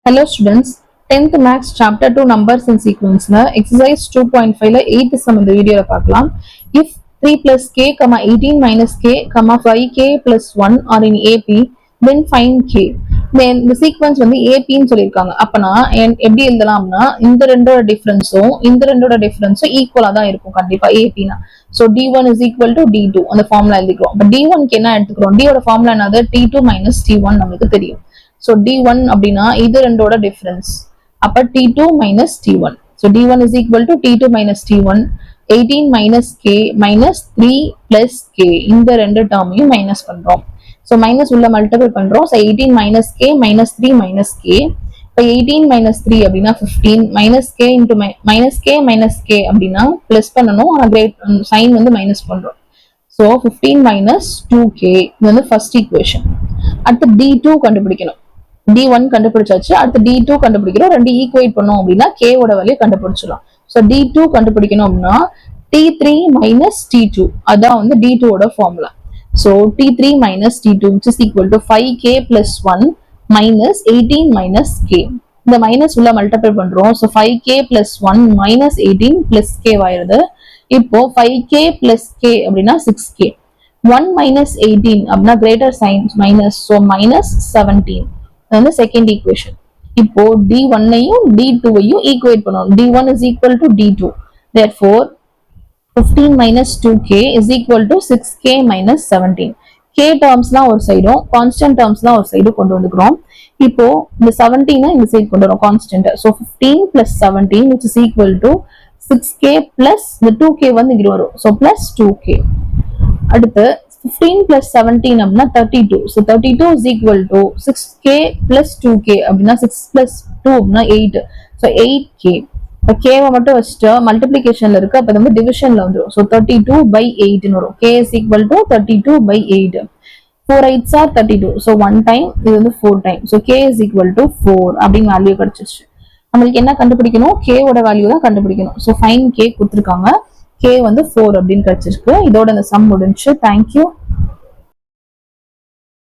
Hello students, 10th Maths Chapter 2 Numbers and Sequence exercise 2.5 8th sum இந்த வீடியோல பார்க்கலாம். If 3 plus k, 18 minus k, 5k plus 1 are in AP, then find k. Then the sequence வந்து AP ன்னு சொல்லியிருக்காங்க. அப்பனா எப்படி எழுதலாம்னா இந்த ரெண்டோட டிஃபரன்ஸும் ஈக்குவலா தான் இருக்கும் கண்டிப்பா AP-னா. So D1 is equal to D2 அந்த ஃபார்முலா எழுதிக்கிறோம். அப்ப D1க்கு என்ன எடுத்துக்கிறோம்? D ஓட ஃபார்முலா என்னது? T2 minus T1 நமக்கு தெரியும். So D1 அப்படின்னா இது ரெண்டோட டிஃபரன்ஸ். அப்ப T2 minus T1. So D1 is equal to T2 minus T1. 18 minus K minus 3 plus K. இந்த ரெண்டு டேர்மையும் மைனஸ் பண்றோம். So மைனஸ் உள்ள மல்டிபிள் பண்றோம். So 18 minus K minus 3 minus K. இப்போ 18 minus 3 அப்படின்னா 15 minus K into minus K அப்படின்னா plus பண்ணணும். ஆனா கிரேட் சைன் வந்து மைனஸ் பண்றோம். So 15 minus 2K இது வந்து ஃபர்ஸ்ட் ஈக்குவேஷன். அடுத்து D2 கண்டுபிடிக்கணும். D1 கண்டுபிடிச்சாச்சு. அடுத்து D2 கண்டுபிடிக்கிறோம். ரெண்டு ஈக்குவேட் பண்ணோம் அப்படின்னா K ஓட வேல்யூ கண்டுபிடிச்சிடலாம். ஸோ D2 கண்டுபிடிக்கணும் அப்படின்னா T3 minus T2 அதான் வந்து D2 ஓட formula. So T3 minus T2 which is equal to 5K plus 1 minus 18 minus K. இந்த மைனஸ் உள்ள மல்டிபிள் பண்றோம். So 5K plus 1 minus 18 plus K ஆயிருது. இப்போ 5K plus K அப்படின்னா 6K. 1 minus 18 அப்படின்னா greater sign minus, so minus 17. வந்து second equation. இப்போ D1ஐயும் D2ஐயும் equate பண்ணணும். D1 is equal to D2. Therefore 15 minus 2K is equal to 6K minus 17. K டேர்ம்ஸ்லாம் ஒரு சைடும் constant டேர்ம்ஸ்லாம் ஒரு சைடும் கொண்டு வந்துக்கிறோம். இப்போ இந்த 17 இந்த சைடு கொண்டு வரோம் constant. So 15 plus 17 which is equal to 6K plus இந்த 2K வந்து இங்க வரும். So plus 2K. அடுத்து 15 plus 17 அப்படின்னா 32. So 32 is equal to 6K plus 2K அப்படின்னா 6 plus 2 அப்படின்னா 8. So 8K. இப்போ K-வை மட்டும் வச்சுட்டு மல்டிப்ளிகேஷன்ல இருக்கு. அப்போ வந்து டிவிஷன்ல வந்துடும். So 32 by 8 வரும். K is equal to 32 by 8. 4 8s are 32. So 1 time இது வந்து 4 time. So K is equal to 4 அப்படின்னு வேல்யூ கிடைச்சிருச்சு. நம்மளுக்கு என்ன கண்டுபிடிக்கணும்? K ஓட வேல்யூ தான் கண்டுபிடிக்கணும். So find K கொடுத்துருக்காங்க. K வந்து 4 அப்படின்னு கிடைச்சிருக்கு. இதோட இந்த சம் முடிஞ்சு. தேங்க்யூ.